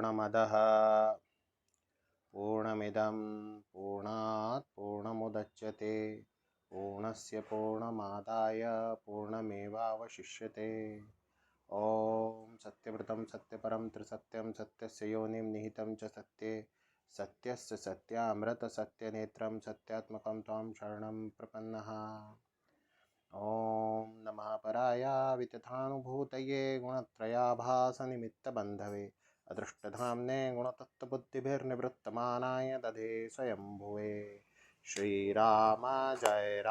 पूर्णमदः पूर्णमिदं पूर्णात् पूर्णमुदच्यते पूर्णस्य पूर्णमादाय पूर्णमेवावशिष्यते। ॐ सत्यव्रतं सत्यपरं त्रिसत्यं सत्यस्य योनिं निहितं च सत्ये सत्यस्य सत्यामृतसत्यनेत्रं सत्यात्मकं त्वां शरणं प्रपन्नः। ॐ नमः पराया वितथानुभूतये गुणत्रयाभासनिमित्तबन्धवे अदृष्टधाम्ने गुणतत्त्वबुद्धिभिर्निवृत्तमानाय दधे स्वयंभुवे। श्रीराम जय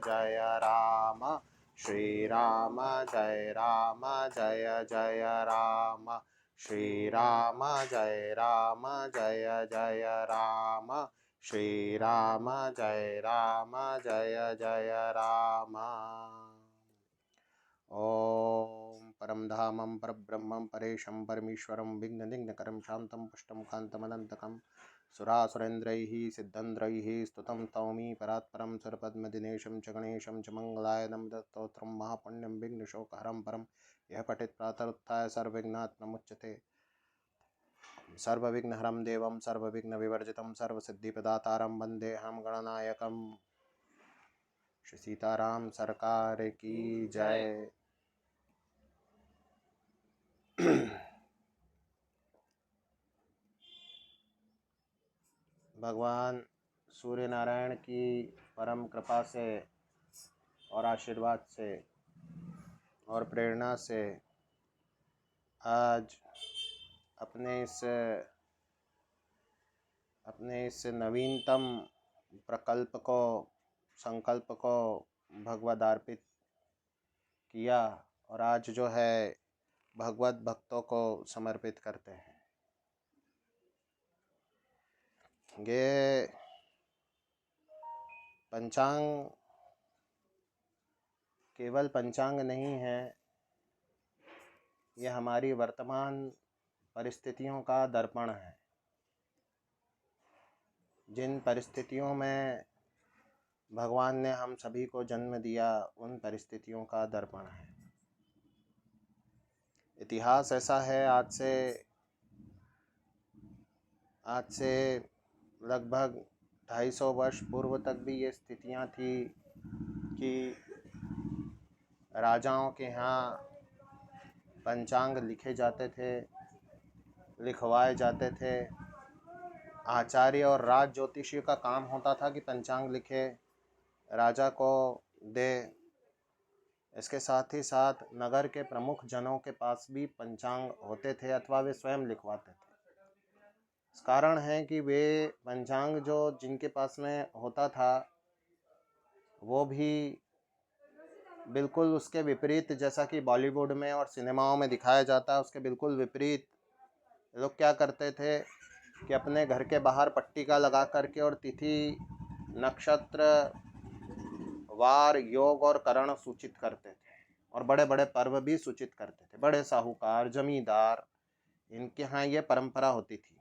जय राम श्रीराम जय जय राम श्रीराम जय जय राम श्रीराम जय जय राम। ओम परम धामं परब्रह्मं परेशं परमेश्वरं विघ्ननिघ्नकरं शांतं पुष्टं कान्तमनन्तकं सुरासुरेन्द्रैः सिद्धेन्द्रैः स्तुतं तौमि परात्परं सुरपद्मदिनेशं च गणेशं च मंगलायनं स्तोत्रं महापुण्यं विघ्नशोकहरं परं यः पठेत् प्रातरुत्थाय सर्वविघ्नात्ममुच्यते। सर्वविघ्नहरं देवं सर्वविघ्नविवर्जितं सर्वसिद्धिप्रदातारं वन्देऽहं गणनायकं। श्री सीताराम सरकार की जय। भगवान सूर्य नारायण की परम कृपा से और आशीर्वाद से और प्रेरणा से आज अपने इस नवीनतम प्रकल्प को संकल्प को भगवद अर्पित किया और आज जो है भगवत भक्तों को समर्पित करते हैं। ये पंचांग केवल पंचांग नहीं है, ये हमारी वर्तमान परिस्थितियों का दर्पण है। जिन परिस्थितियों में भगवान ने हम सभी को जन्म दिया उन परिस्थितियों का दर्पण है। इतिहास ऐसा है, आज से लगभग 250 वर्ष पूर्व तक भी ये स्थितियां थी कि राजाओं के यहाँ पंचांग लिखे जाते थे, लिखवाए जाते थे। आचार्य और राज ज्योतिषी का काम होता था कि पंचांग लिखे, राजा को दे। इसके साथ ही साथ नगर के प्रमुख जनों के पास भी पंचांग होते थे अथवा वे स्वयं लिखवाते थे। इस कारण है कि वे पंचांग जो जिनके पास में होता था वो भी बिल्कुल उसके विपरीत, जैसा कि बॉलीवुड में और सिनेमाओं में दिखाया जाता है, उसके बिल्कुल विपरीत लोग क्या करते थे कि अपने घर के बाहर पट्टिका लगा करके और तिथि नक्षत्र वार योग और करण सूचित करते थे और बड़े बड़े पर्व भी सूचित करते थे। बड़े साहूकार जमींदार इनके यहाँ ये परंपरा होती थी।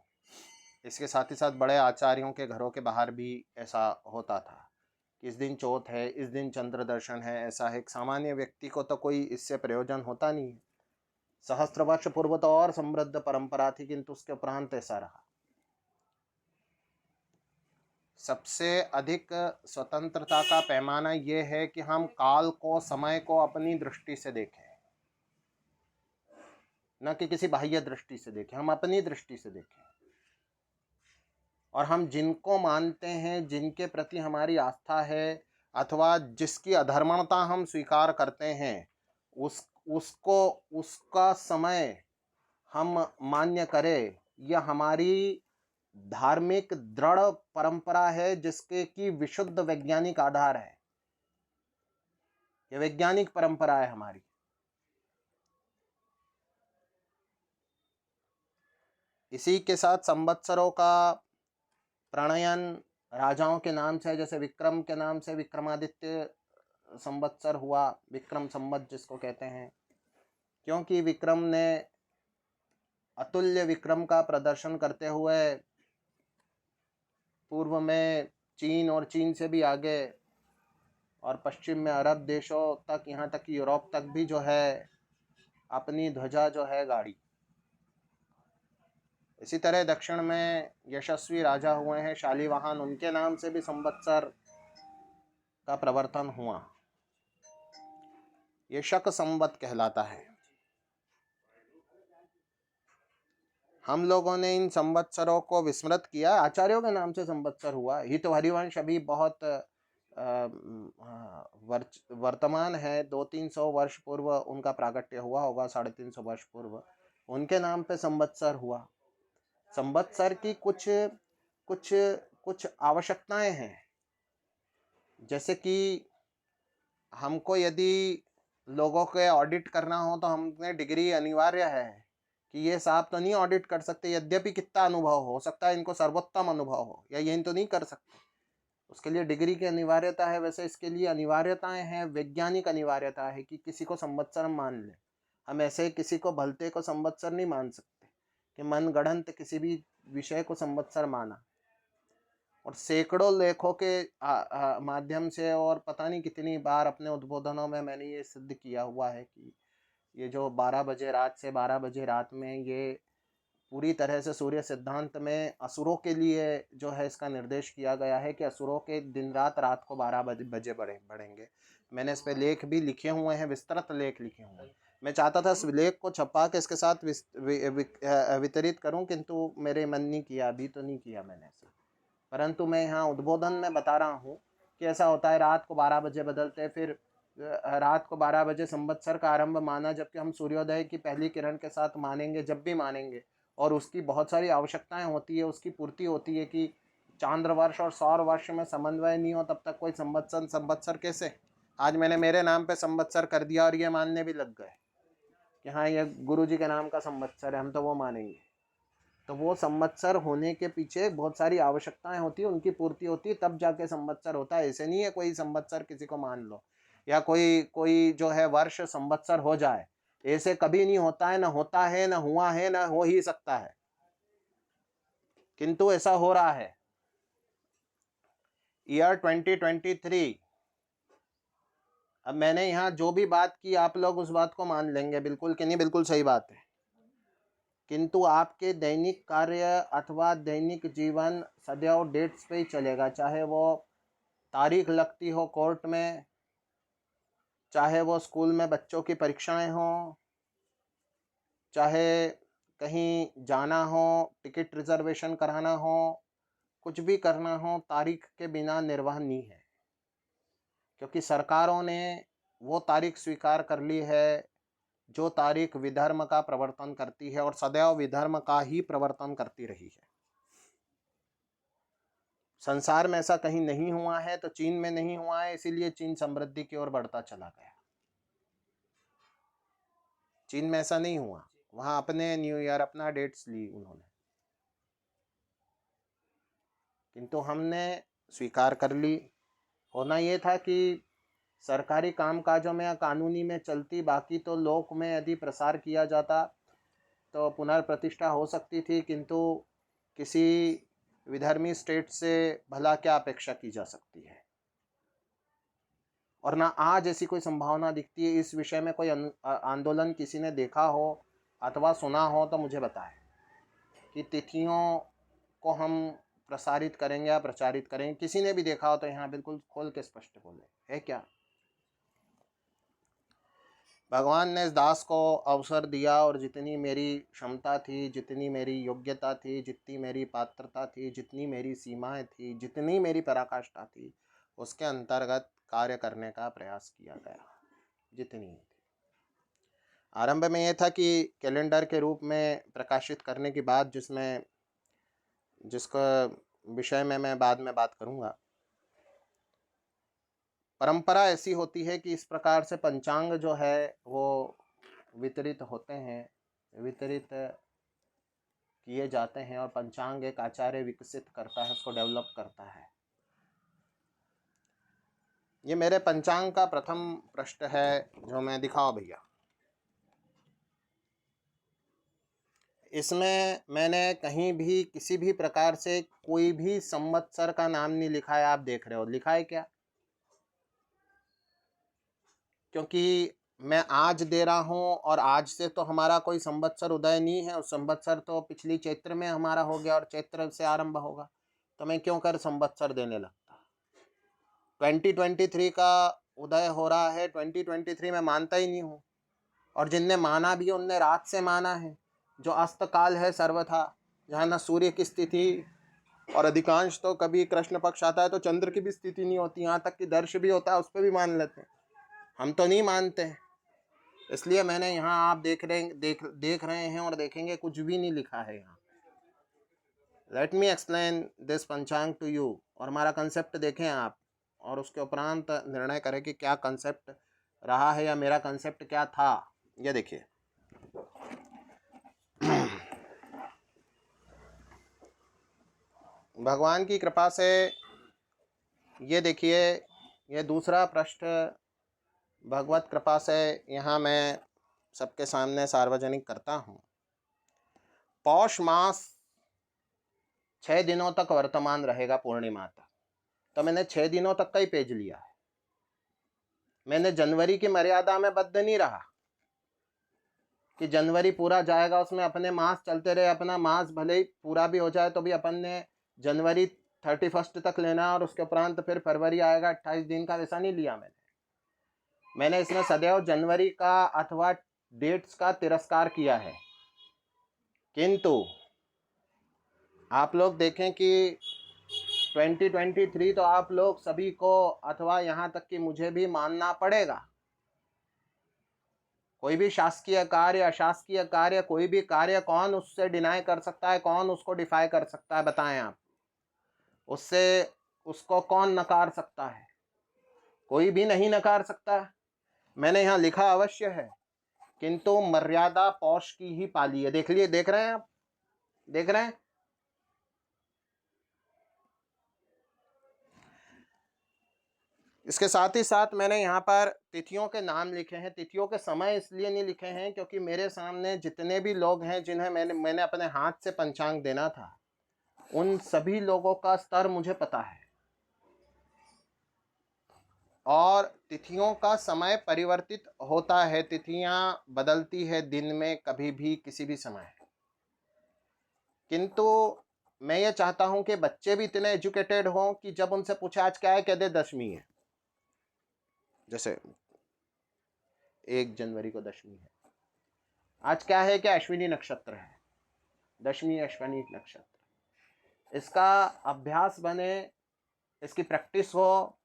इसके साथ ही साथ बड़े आचार्यों के घरों के बाहर भी ऐसा होता था कि इस दिन चौथ है, इस दिन चंद्र दर्शन है। ऐसा है, एक सामान्य व्यक्ति को तो कोई इससे प्रयोजन होता नहीं है। सहस्त्र वर्ष पूर्व तो और समृद्ध परंपरा थी, किंतु उसके उपरांत ऐसा रहा। सबसे अधिक स्वतंत्रता का पैमाना ये है कि हम काल को, समय को अपनी दृष्टि से देखें, न कि किसी बाह्य दृष्टि से देखें, हम अपनी दृष्टि से देखें। और हम जिनको मानते हैं, जिनके प्रति हमारी आस्था है अथवा जिसकी अधर्मणता हम स्वीकार करते हैं, उसका समय हम मान्य करें। यह हमारी धार्मिक दृढ़ परंपरा है जिसके की विशुद्ध वैज्ञानिक आधार है। यह वैज्ञानिक परंपरा है हमारी। इसी के साथ संवत्सरों का प्रणयन राजाओं के नाम से, जैसे विक्रम के नाम से विक्रमादित्य संवत्सर हुआ, विक्रम संवत जिसको कहते हैं, क्योंकि विक्रम ने अतुल्य विक्रम का प्रदर्शन करते हुए पूर्व में चीन और चीन से भी आगे और पश्चिम में अरब देशों तक, यहाँ तक कि यूरोप तक भी जो है अपनी ध्वजा जो है गाड़ी। इसी तरह दक्षिण में यशस्वी राजा हुए हैं शालिवाहन, उनके नाम से भी संवत्सर का प्रवर्तन हुआ। ये शक संवत कहलाता है। हम लोगों ने इन संवत्सरों को विस्मृत किया, आचार्यों के नाम से संवत्सर हुआ। ही तो हरिवंश अभी बहुत वर्तमान है, 200-300 वर्ष पूर्व उनका प्राकट्य हुआ होगा, 350 वर्ष पूर्व उनके नाम पे संवत्सर हुआ। संवत्सर की कुछ कुछ कुछ आवश्यकताएं हैं, जैसे कि हमको यदि लोगों के ऑडिट करना हो तो हमने डिग्री अनिवार्य है कि ये साहब तो नहीं ऑडिट कर सकते, यद्यपि कितना अनुभव हो सकता है इनको सर्वोत्तम अनुभव हो, या ये तो नहीं कर सकते, उसके लिए डिग्री की अनिवार्यता है। वैसे इसके लिए अनिवार्यताएं हैं, वैज्ञानिक अनिवार्यता है कि किसी को संवत्सर हम मान लें। हम ऐसे किसी को भलते को संवत्सर नहीं मान सकते कि मन गढ़ंत किसी भी विषय को संवत्सर माना। और सैकड़ों लेखों के माध्यम से और पता नहीं कितनी बार अपने उद्बोधनों में मैंने ये सिद्ध किया हुआ है कि ये जो 12 बजे रात से 12 बजे रात में, ये पूरी तरह से सूर्य सिद्धांत में असुरों के लिए जो है इसका निर्देश किया गया है कि असुरों के दिन रात को 12 बजे बढ़ेंगे। मैंने इस पे लेख भी लिखे हुए हैं, विस्तृत लेख लिखे हुए हैं। मैं चाहता था इस लेख को छपा के इसके साथ वितरित करूं, किंतु मेरे मन नहीं किया, अभी तो नहीं किया मैंने ऐसा। परंतु मैं यहाँ उद्बोधन में बता रहा हूँ कि ऐसा होता है, रात को 12 बजे बदलते हैं, फिर रात को 12 बजे संवत्सर का आरंभ माना, जबकि हम सूर्योदय की पहली किरण के साथ मानेंगे, जब भी मानेंगे। और उसकी बहुत सारी आवश्यकताएं होती है, उसकी पूर्ति होती है कि चांद्र वर्ष और सौर वर्ष में समन्वय नहीं हो तब तक कोई संवत्सर कैसे। आज मैंने मेरे नाम पे संवत्सर कर दिया और ये मानने भी लग गए कि हाँ ये गुरु जी के नाम का संवत्सर है, हम तो वो मानेंगे। तो वो संवत्सर होने के पीछे बहुत सारी आवश्यकताएं होती है, उनकी पूर्ति होती है, तब जाके संवत्सर होता है। ऐसे नहीं है कोई संवत्सर किसी को मान लो, या कोई कोई जो है वर्ष संवत्सर हो जाए, ऐसे कभी नहीं होता है, ना होता है, ना हुआ है, ना हो ही सकता है, किंतु ऐसा हो रहा है। ईयर 2023, अब मैंने यहाँ जो भी बात की आप लोग उस बात को मान लेंगे बिल्कुल कि नहीं, बिल्कुल सही बात है, किंतु आपके दैनिक कार्य अथवा दैनिक जीवन सदैव डेट्स पे ही चलेगा। चाहे वो तारीख लगती हो कोर्ट में, चाहे वो स्कूल में बच्चों की परीक्षाएं हो, चाहे कहीं जाना हो, टिकट रिजर्वेशन कराना हो, कुछ भी करना हो, तारीख के बिना निर्वाह नहीं है। क्योंकि सरकारों ने वो तारीख स्वीकार कर ली है जो तारीख विधर्म का प्रवर्तन करती है, और सदैव विधर्म का ही प्रवर्तन करती रही है। संसार में ऐसा कहीं नहीं हुआ है, तो चीन में नहीं हुआ है, इसीलिए चीन समृद्धि की ओर बढ़ता चला गया। चीन में ऐसा नहीं हुआ, वहां अपने न्यू ईयर अपना डेट्स ली उन्होंने, किंतु हमने स्वीकार कर ली। होना ये था कि सरकारी कामकाजों में या कानूनी में चलती, बाकी तो लोक में यदि प्रसार किया जाता तो पुनर्प्रतिष्ठा हो सकती थी, किंतु किसी विधर्मी स्टेट से भला क्या अपेक्षा की जा सकती है। और ना आज ऐसी कोई संभावना दिखती है। इस विषय में कोई आंदोलन किसी ने देखा हो अथवा सुना हो तो मुझे बताएं कि तिथियों को हम प्रसारित करेंगे या प्रचारित करेंगे। किसी ने भी देखा हो तो यहाँ बिल्कुल खोल के स्पष्ट बोले, है क्या? भगवान ने इस दास को अवसर दिया, और जितनी मेरी क्षमता थी, जितनी मेरी योग्यता थी, जितनी मेरी पात्रता थी, जितनी मेरी सीमाएं थी, जितनी मेरी पराकाष्ठा थी, उसके अंतर्गत कार्य करने का प्रयास किया गया, जितनी थी। आरंभ में यह था कि कैलेंडर के रूप में प्रकाशित करने की बात, जिसका विषय में मैं बाद में बात करूंगा। परंपरा ऐसी होती है कि इस प्रकार से पंचांग जो है वो वितरित होते हैं, वितरित किए जाते हैं, और पंचांग एक आचार्य विकसित करता है, उसको डेवलप करता है। ये मेरे पंचांग का प्रथम पृष्ठ है जो मैं दिखाओ भैया। इसमें मैंने कहीं भी किसी भी प्रकार से कोई भी संवत्सर का नाम नहीं लिखा है। आप देख रहे हो लिखा है क्या? क्योंकि मैं आज दे रहा हूँ, और आज से तो हमारा कोई संवत्सर उदय नहीं है, उस संवत्सर तो पिछली चैत्र में हमारा हो गया और चैत्र से आरंभ होगा, तो मैं क्यों कर संवत्सर देने लगता। 2023 का उदय हो रहा है, 2023 में मानता ही नहीं हूँ, और जिनने माना भी उनने रात से माना है, जो अस्त काल है सर्वथा, जहाँ न सूर्य की स्थिति, और अधिकांश तो कभी कृष्ण पक्ष आता है तो चंद्र की भी स्थिति नहीं होती, यहाँ तक कि दर्श भी होता है उस पर भी मान लेते हैं, हम तो नहीं मानते हैं। इसलिए मैंने यहाँ, आप देख रहे हैं और देखेंगे कुछ भी नहीं लिखा है यहाँ। लेट मी एक्सप्लेन दिस पंचांग टू यू, और हमारा कंसेप्ट देखें आप, और उसके उपरांत निर्णय करें कि क्या कंसेप्ट रहा है या मेरा कंसेप्ट क्या था। ये देखिए, भगवान की कृपा से ये देखिए, ये दूसरा पृष्ठ भगवत कृपा से यहाँ मैं सबके सामने सार्वजनिक करता हूँ। पौष मास 6 दिनों तक वर्तमान रहेगा, पूर्णिमा तक, तो मैंने 6 दिनों तक का ही पेज लिया है। मैंने जनवरी की मर्यादा में बद्ध नहीं रहा कि जनवरी पूरा जाएगा उसमें अपने मास चलते रहे, अपना मास भले ही पूरा भी हो जाए तो भी अपन ने जनवरी 31 तक लेना, और उसके उपरांत फिर फरवरी आएगा 28 दिन का, वैसा नहीं लिया मैंने इसमें सदैव जनवरी का अथवा डेट्स का तिरस्कार किया है। किंतु आप लोग देखें कि 2023 तो आप लोग सभी को, अथवा यहाँ तक कि मुझे भी मानना पड़ेगा, कोई भी शासकीय कार्य, अशासकीय कार्य, कोई भी कार्य, कौन उससे डिनाई कर सकता है, कौन उसको डिफाई कर सकता है, बताएं आप। उससे उसको कौन नकार सकता है? कोई भी नहीं नकार सकता। मैंने यहाँ लिखा अवश्य है, किंतु मर्यादा पौष की ही पाली है। देख लिए, देख रहे हैं आप, देख रहे हैं। इसके साथ ही साथ मैंने यहाँ पर तिथियों के नाम लिखे हैं। तिथियों के समय इसलिए नहीं लिखे हैं क्योंकि मेरे सामने जितने भी लोग हैं जिन्हें मैंने अपने हाथ से पंचांग देना था, उन सभी लोगों का स्तर मुझे पता है, और तिथियों का समय परिवर्तित होता है, तिथियां बदलती है दिन में कभी भी किसी भी समय। किंतु मैं ये चाहता हूं कि बच्चे भी इतने एजुकेटेड हों कि जब उनसे पूछा आज क्या है, कह दे दशमी है। जैसे 1 जनवरी को दशमी है, आज क्या है, क्या अश्विनी नक्षत्र है, दशमी अश्विनी नक्षत्र। इसका अभ्यास बने, इसकी प्रैक्टिस हो,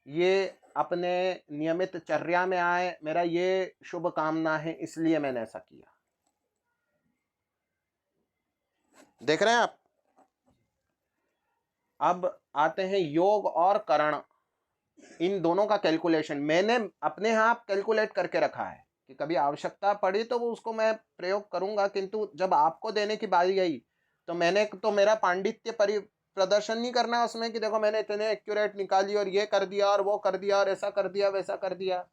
ये अपने नियमित चर्या में आए, मेरा ये शुभ कामना है, इसलिए मैंने ऐसा किया। देख रहे हैं आप। अब आते हैं योग और करण, इन दोनों का कैलकुलेशन मैंने अपने आप कैलकुलेट करके रखा है कि कभी आवश्यकता पड़ी तो वो उसको मैं प्रयोग करूंगा, किंतु जब आपको देने की बारी आई तो मैंने तो मेरा पांडित्य प्रदर्शन नहीं करना उसमें कि देखो मैंने इतने एक्यूरेट निकाली और ये कर दिया और वो कर दिया और ऐसा कर दिया वैसा कर दिया।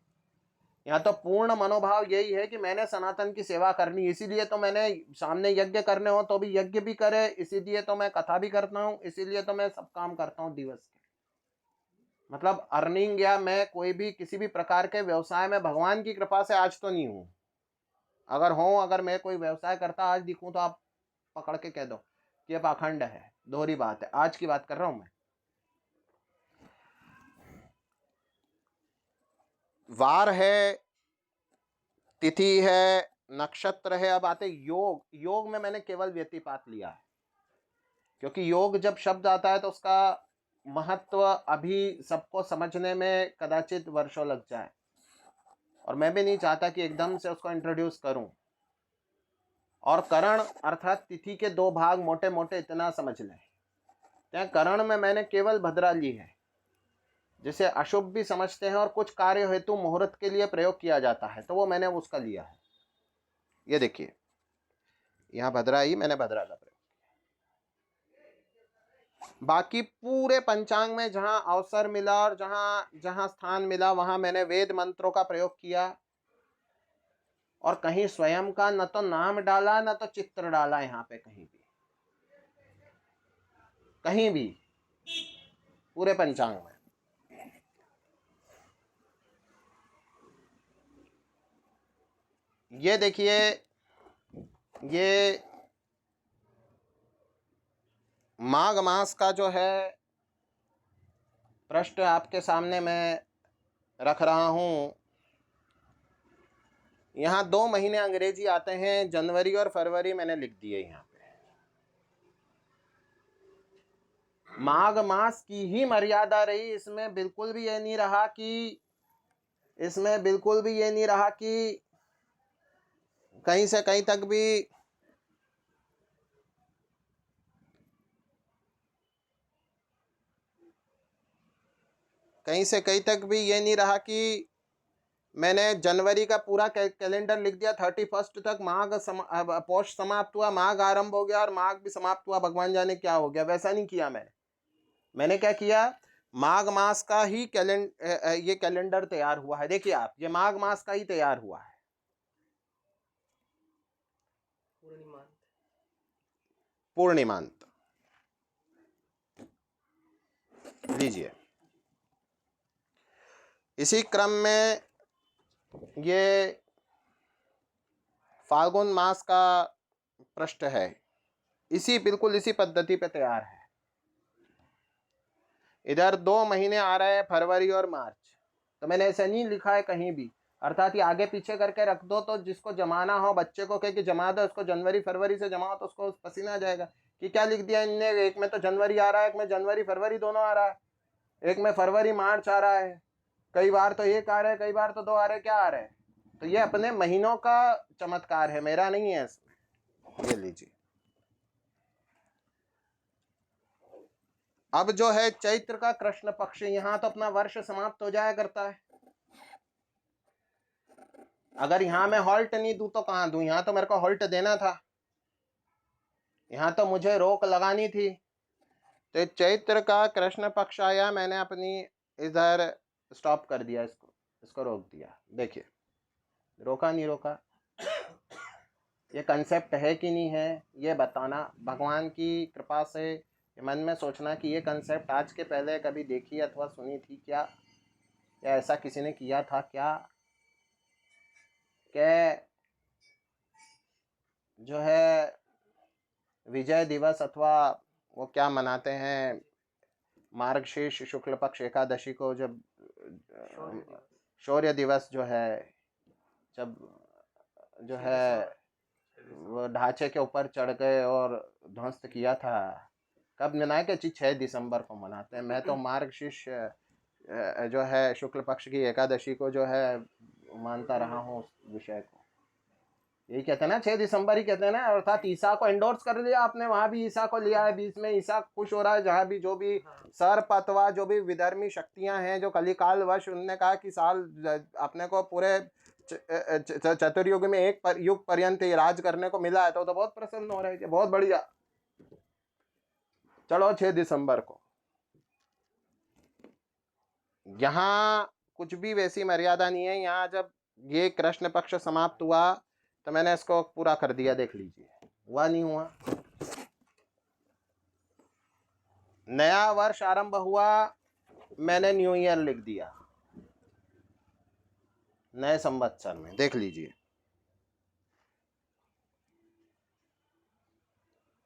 यहाँ तो पूर्ण मनोभाव यही है कि मैंने सनातन की सेवा करनी, इसीलिए तो मैंने सामने यज्ञ करने हो तो भी यज्ञ भी करे, इसीलिए तो मैं कथा भी करता हूँ, इसीलिए तो मैं सब काम करता हूँ दिवस के। मतलब अर्निंग या मैं कोई भी किसी भी प्रकार के व्यवसाय में भगवान की कृपा से आज तो नहीं हूं। अगर मैं कोई व्यवसाय करता आज दिखूं तो आप पकड़ के कह दो कि ये पाखंड है, दोहरी बात है। आज की बात कर रहा हूं मैं। वार है, तिथि है, नक्षत्र है। अब आते योग। योग में मैंने केवल व्यतिपात लिया है, क्योंकि योग जब शब्द आता है तो उसका महत्व अभी सबको समझने में कदाचित वर्षों लग जाए, और मैं भी नहीं चाहता कि एकदम से उसको इंट्रोड्यूस करूं। और करण अर्थात तिथि के 2 भाग मोटे मोटे इतना समझ लें। क्या करण में मैंने केवल भद्रा ली है, जिसे अशुभ भी समझते हैं और कुछ कार्य हेतु मुहूर्त के लिए प्रयोग किया जाता है, तो वो मैंने उसका लिया है। ये देखिए, यहाँ भद्रा ही मैंने भद्रा का प्रयोग। बाकी पूरे पंचांग में जहां अवसर मिला और जहां जहां स्थान मिला वहां मैंने वेद मंत्रों का प्रयोग किया, और कहीं स्वयं का न तो नाम डाला न तो चित्र डाला। यहाँ पे कहीं भी पूरे पंचांग में। ये देखिए, ये माघ मास का जो है पृष्ठ आपके सामने मैं रख रहा हूँ। यहाँ 2 महीने अंग्रेजी आते हैं, जनवरी और फरवरी मैंने लिख दिए यहाँ पे। माघ मास की ही मर्यादा रही, इसमें बिल्कुल भी ये नहीं रहा कि कहीं से कहीं तक भी ये नहीं रहा कि मैंने जनवरी का पूरा कैलेंडर लिख दिया, 31 तक पौष समाप्त हुआ, माघ आरंभ हो गया और माघ भी समाप्त हुआ, भगवान जाने क्या हो गया। वैसा नहीं किया मैंने क्या किया, माघ मास का ही ये कैलेंडर तैयार हुआ है। देखिए आप, ये माघ मास का ही तैयार हुआ है। पूर्णिमांत लीजिए। इसी क्रम में ये फाल्गुन मास का पृष्ठ है, बिल्कुल इसी पद्धति पे तैयार है। इधर 2 महीने आ रहे हैं, फरवरी और मार्च, तो मैंने ऐसा नहीं लिखा है कहीं भी, अर्थात ये आगे पीछे करके रख दो, तो जिसको जमाना हो बच्चे को कह के जमा दो, उसको जनवरी फरवरी से जमाओ तो उसको पसीना आ जाएगा कि क्या लिख दिया इनने। एक में तो जनवरी आ रहा है, एक में जनवरी फरवरी दोनों आ रहा है, एक में फरवरी मार्च आ रहा है, कई बार तो 1 आ रहा है, कई बार तो 2 आ रहे हैं, क्या आ रहे हैं। तो ये अपने महीनों का चमत्कार है, मेरा नहीं है इसमें। ये लीजिए। अब जो है चैत्र का कृष्ण पक्ष, यहां तो अपना वर्ष समाप्त हो जाया करता है। अगर यहां मैं हॉल्ट नहीं दूं तो कहां दूं, यहां तो मेरे को हॉल्ट देना था, यहां तो मुझे रोक लगानी थी। तो चैत्र का कृष्ण पक्ष आया, मैंने अपनी इधर स्टॉप कर दिया, इसको रोक दिया। देखिए, रोका नहीं रोका, ये कंसेप्ट है कि नहीं है ये बताना, भगवान की कृपा से मन में सोचना कि ये कंसेप्ट आज के पहले कभी देखी अथवा सुनी थी क्या, या ऐसा किसी ने किया था क्या, कि जो है विजय दिवस अथवा वो क्या मनाते हैं मार्गशीर्ष शुक्ल पक्ष एकादशी को, जब शौर्य दिवस जो है, जब जो है वो ढांचे के ऊपर चढ़ गए और ध्वस्त किया था, कब मनाए कि 6 दिसंबर को मनाते हैं। मैं तो मार्गशीर्ष जो है शुक्ल पक्ष की एकादशी को जो है मानता रहा हूँ उस विषय को। यही कहते हैं ना, 6 दिसंबर ही कहते हैं ना, अर्थात ईसा को एंडोर्स कर लिया आपने, वहां भी ईसा को लिया है, बीच में ईसा खुश हो रहा है, जहां भी जो भी सर्प अथवा जो भी विधर्मी शक्तियां हैं जो कलिकाल वश, उनने कहा कि साल अपने को पूरे चतुर्युग में एक युग पर्यंत राज करने को मिला है, तो बहुत प्रसन्न हो रहे थे, बहुत बढ़िया, चलो 6 दिसंबर को। यहाँ कुछ भी वैसी मर्यादा नहीं है। यहाँ जब ये कृष्ण पक्ष समाप्त हुआ तो मैंने इसको पूरा कर दिया, देख लीजिए, हुआ नहीं हुआ। नया वर्ष आरंभ हुआ, मैंने न्यू ईयर लिख दिया नए संवत्सर में, देख लीजिए।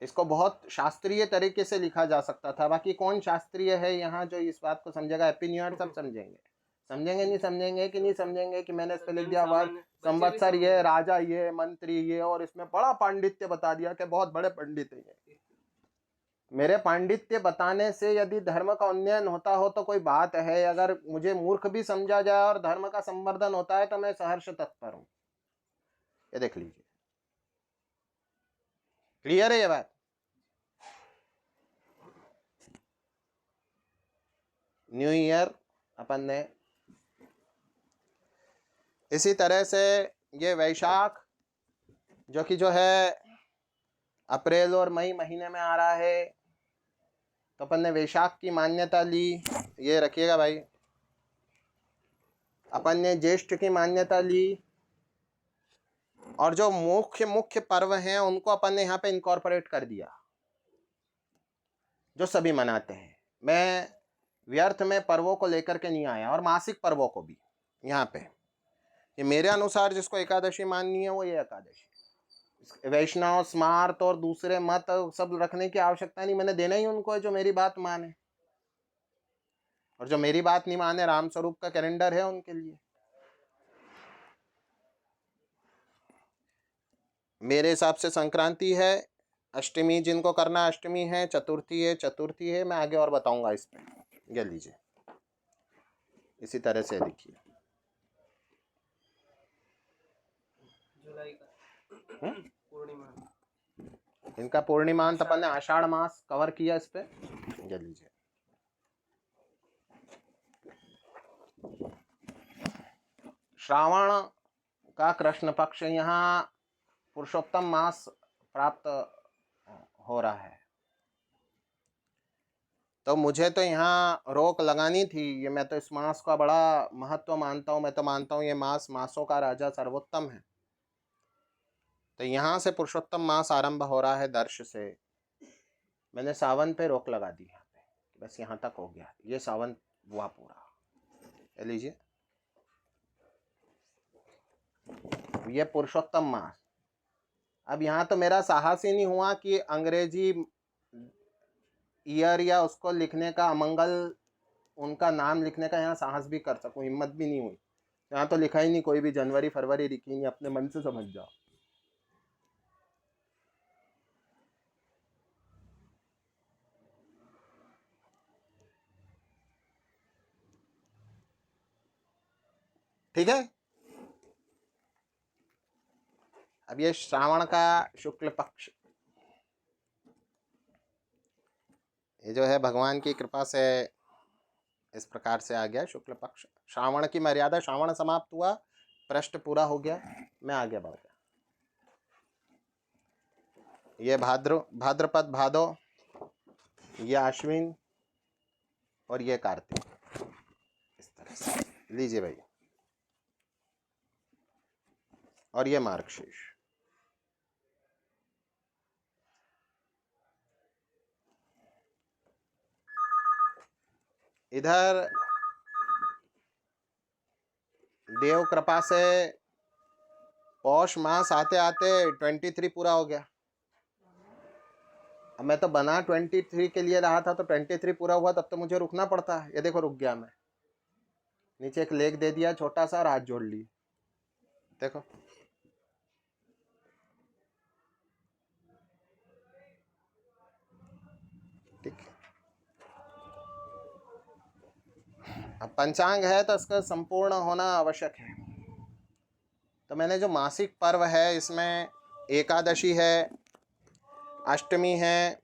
इसको बहुत शास्त्रीय तरीके से लिखा जा सकता था, बाकी कौन शास्त्रीय है यहाँ जो इस बात को समझेगा। हैप्पी न्यू ईयर सब समझेंगे, नहीं समझेंगे कि नहीं समझेंगे कि मैंने इस पे लिख दिया वर्ष संवत्सर ये, राजा ये, मंत्री ये, और इसमें बड़ा पांडित्य बता दिया कि बहुत बड़े पंडित है। मेरे पांडित्य बताने से यदि धर्म का उन्नयन होता हो तो कोई बात है, अगर मुझे मूर्ख भी समझा जाए और धर्म का संवर्धन होता है तो मैं सहर्ष तत्पर हूं। ये देख लीजिए, क्लियर है ये बात। न्यू ईयर अपन ने इसी तरह से, ये वैशाख जो कि जो है अप्रैल और मई महीने में आ रहा है, तो अपन ने वैशाख की मान्यता ली, ये रखिएगा भाई। अपन ने ज्येष्ठ की मान्यता ली, और जो मुख्य पर्व हैं उनको अपन ने यहाँ पे इनकॉर्पोरेट कर दिया, जो सभी मनाते हैं। मैं व्यर्थ में पर्वों को लेकर के नहीं आया, और मासिक पर्वों को भी यहाँ पे, ये मेरे अनुसार जिसको एकादशी माननी है वो ये एकादशी। वैष्णव, स्मार्त और दूसरे मत सब रखने की आवश्यकता नहीं, मैंने देना ही उनको है जो मेरी बात माने, और जो मेरी बात नहीं माने राम स्वरूप का कैलेंडर है उनके लिए। मेरे हिसाब से संक्रांति है, अष्टमी जिनको करना है अष्टमी है, चतुर्थी है चतुर्थी है, मैं आगे और बताऊंगा इस पे, ये लीजिए इसी तरह से लिखिए। जुलाई का पूर्णिमा, इनका पूर्णिमांत अपन ने आषाढ़ मास कवर किया इस पे, ये लीजिए। श्रावण का कृष्ण पक्ष यहाँ पुरुषोत्तम मास प्राप्त हो रहा है, तो मुझे तो यहाँ रोक लगानी थी। ये मैं तो इस मास का बड़ा महत्व मानता हूँ, मैं तो मानता हूँ ये मास मासों का राजा सर्वोत्तम है। तो यहाँ से पुरुषोत्तम मास आरंभ हो रहा है दर्श से। मैंने सावन पे रोक लगा दी यहाँ पे, बस यहाँ तक हो गया, ये सावन हुआ पूरा। ले लीजिए, ये पुरुषोत्तम मास। अब यहाँ तो मेरा साहस ही नहीं हुआ कि अंग्रेजी ईयर या उसको लिखने का, अमंगल उनका नाम लिखने का यहाँ साहस भी कर सकूं, हिम्मत भी नहीं हुई। यहाँ तो लिखा ही नहीं कोई भी जनवरी फरवरी लिखी नहीं, अपने मन से समझ जाओ। ठीक है, अब ये श्रावण का शुक्ल पक्ष, ये जो है भगवान की कृपा से इस प्रकार से आ गया शुक्ल पक्ष। श्रावण की मर्यादा, श्रावण समाप्त हुआ, पृष्ठ पूरा हो गया, मैं आगे बढ़ गया। ये भाद्रपद भादो, ये आश्विन और ये कार्तिक, इस तरह से लीजिए भाई, और ये मार्गशीर्ष। इधर देव कृपा से पौष मास आते आते 23 पूरा हो गया। अब मैं तो बना 23 के लिए रहा था, तो 23 पूरा हुआ तब तो मुझे रुकना पड़ता है। ये देखो रुक गया मैं, नीचे एक लेख दे दिया छोटा सा और हाथ जोड़ लिए, देखो। ठीक, अब पंचांग है तो इसका संपूर्ण होना आवश्यक है। तो मैंने जो मासिक पर्व है इसमें एकादशी है, अष्टमी है,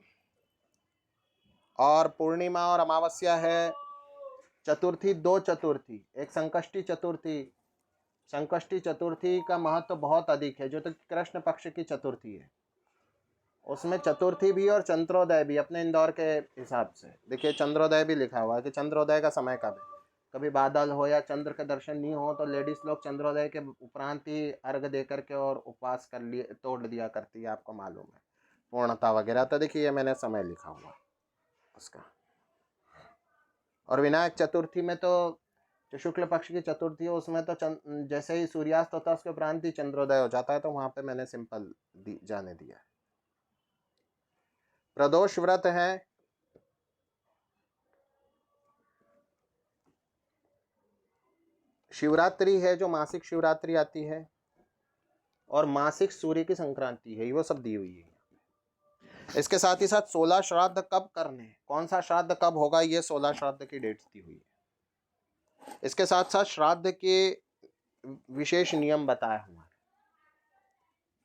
और पूर्णिमा और अमावस्या है, चतुर्थी, दो चतुर्थी, एक संकष्टी चतुर्थी। संकष्टी चतुर्थी का महत्व बहुत अधिक है, जो तो कृष्ण पक्ष की चतुर्थी है, उसमें चतुर्थी भी और चंद्रोदय भी अपने इंदौर के हिसाब से। देखिए चंद्रोदय भी लिखा हुआ है कि चंद्रोदय का समय कब है। कभी बादल हो या चंद्र का दर्शन नहीं हो तो लेडीज लोग चंद्रोदय के उपरांत ही अर्घ दे करके और उपवास कर लिए तोड़ दिया करती है, आपको मालूम है, पूर्णता वगैरह। तो देखिए मैंने समय लिखा हुआ उसका। और विनायक चतुर्थी में तो जो शुक्ल पक्ष की चतुर्थी है उसमें तो जैसे ही सूर्यास्त होता है उसके उपरांत ही चंद्रोदय हो जाता है, तो वहां पे मैंने सिंपल जाने दिया। प्रदोष व्रत है, शिवरात्रि है जो मासिक शिवरात्रि आती है, और मासिक सूर्य की संक्रांति है, वो सब दी हुई है। इसके साथ ही साथ 16 श्राद्ध कब करने, कौन सा श्राद्ध कब होगा, ये 16 श्राद्ध की डेट्स दी हुई है। इसके साथ साथ श्राद्ध के विशेष नियम बताए हुए हैं,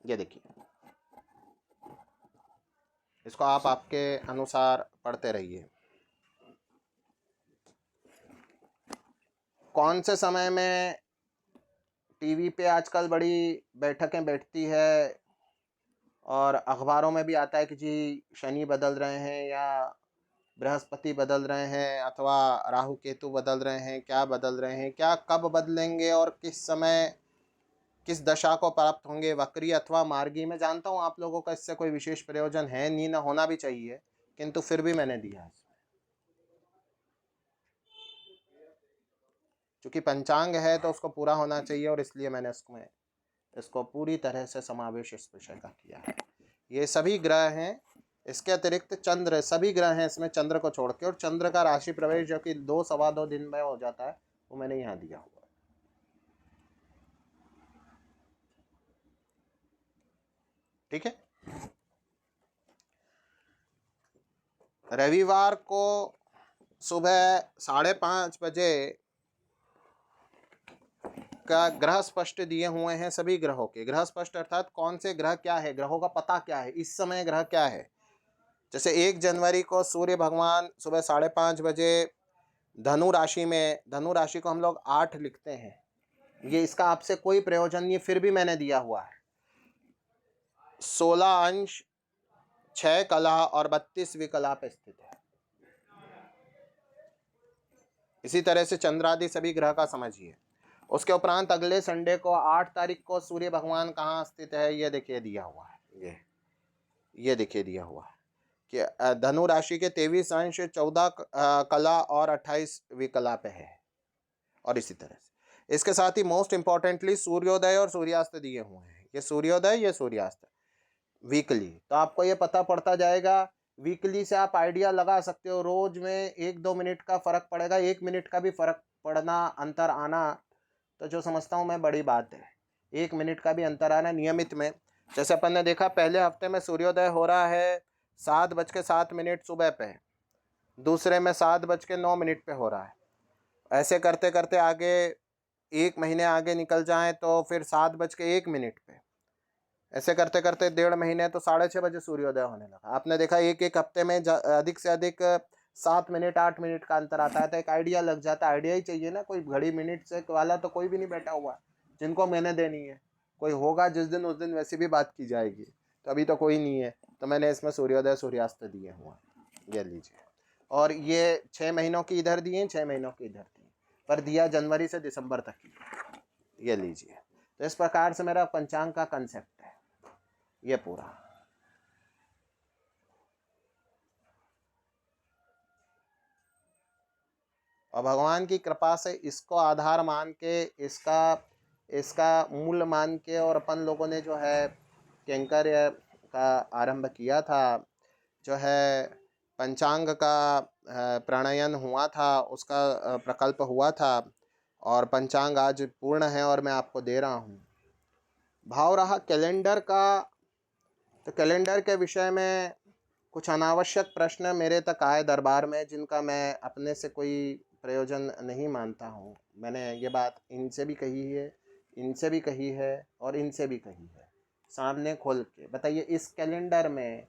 ये देखिए, इसको आप आपके अनुसार पढ़ते रहिए। कौन से समय में टीवी पे आजकल बड़ी बैठकें बैठती है और अखबारों में भी आता है कि जी शनि बदल रहे हैं या बृहस्पति बदल रहे हैं अथवा राहु केतु बदल रहे हैं, क्या बदल रहे हैं, क्या कब बदलेंगे और किस समय किस दशा को प्राप्त होंगे, वक्री अथवा मार्गी। मैं जानता हूँ आप लोगों का इससे कोई विशेष प्रयोजन है नहीं, ना होना भी चाहिए, किंतु फिर भी मैंने दिया है। क्योंकि पंचांग है तो उसको पूरा होना चाहिए, और इसलिए मैंने इसको पूरी तरह से समावेश इस विषय का किया है। ये सभी ग्रह हैं, इसके अतिरिक्त चंद्र, सभी ग्रह हैं इसमें चंद्र को छोड़ के, और चंद्र का राशि प्रवेश जो कि 2 सवा 2 दिन में हो जाता है, वो मैंने यहाँ दिया हुआ है। ठीक है। रविवार को सुबह 5:30 बजे का ग्रह स्पष्ट दिए हुए हैं सभी ग्रहों के। ग्रह स्पष्ट अर्थात कौन से ग्रह क्या है, ग्रहों का पता क्या है, इस समय ग्रह क्या है। जैसे 1 जनवरी को सूर्य भगवान सुबह 5:30 बजे धनु राशि में, धनु राशि को हम लोग 8 लिखते हैं, ये इसका आपसे कोई प्रयोजन नहीं, फिर भी मैंने दिया हुआ है। 16 अंश 6 कला और 32 विकला पे स्थित है। इसी तरह से चंद्रादि सभी ग्रह का समझिए। उसके उपरांत अगले संडे को 8 तारीख को सूर्य भगवान कहाँ स्थित है, ये देखिए दिया हुआ है, ये देखिए दिया हुआ है कि धनु राशि के 23 अंश 14 कला और 28 विकला पे है। और इसी तरह से इसके साथ ही मोस्ट इंपॉर्टेंटली सूर्योदय और सूर्यास्त दिए हुए हैं। ये सूर्योदय, ये सूर्यास्त वीकली, तो आपको ये पता पड़ता जाएगा। वीकली से आप आइडिया लगा सकते हो, रोज में 1-2 मिनट का फर्क पड़ेगा, 1 मिनट का भी फर्क पड़ना, अंतर आना, तो जो समझता हूँ मैं बड़ी बात है। 1 मिनट का भी अंतर आना नियमित में, जैसे अपन ने देखा पहले हफ्ते में सूर्योदय हो रहा है 7:07 सुबह पे, दूसरे में 7:09 पे हो रहा है। ऐसे करते करते आगे 1 महीने आगे निकल जाएं तो फिर 7:01 पे, ऐसे करते करते 1.5 महीने तो 6:30 बजे सूर्योदय होने लगा। आपने देखा एक हफ्ते में अधिक से अधिक 7 मिनट 8 मिनट का अंतर आता है, तो एक आइडिया लग जाता है। आइडिया ही चाहिए ना, कोई घड़ी मिनट से वाला तो कोई भी नहीं बैठा हुआ जिनको मैंने देनी है। कोई होगा जिस दिन, उस दिन वैसे भी बात की जाएगी, तो अभी तो कोई नहीं है, तो मैंने इसमें सूर्योदय सूर्यास्त दिए हुए हैं, ये लीजिए। और ये 6 महीनों की इधर दिए, 6 महीनों की इधर दिए, पर दिया जनवरी से दिसंबर तक की, ये लीजिए। तो इस प्रकार से मेरा पंचांग का कंसेप्ट है ये पूरा। और भगवान की कृपा से इसको आधार मान के, इसका मूल मान के, और अपन लोगों ने जो है कैंकर्य का आरंभ किया था, जो है पंचांग का प्रणयन हुआ था, उसका प्रकल्प हुआ था, और पंचांग आज पूर्ण है और मैं आपको दे रहा हूँ। भाव रहा कैलेंडर का, तो कैलेंडर के विषय में कुछ अनावश्यक प्रश्न मेरे तक आए दरबार में, जिनका मैं अपने से कोई प्रयोजन नहीं मानता हूँ। मैंने ये बात इनसे भी कही है, इनसे भी कही है, और इनसे भी कही है, सामने खोल के बताइए इस कैलेंडर में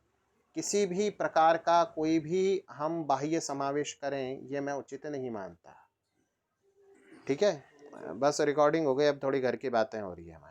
किसी भी प्रकार का कोई भी हम बाह्य समावेश करें, ये मैं उचित नहीं मानता। ठीक है, बस रिकॉर्डिंग हो गई, अब थोड़ी घर की बातें हो रही है हमारी।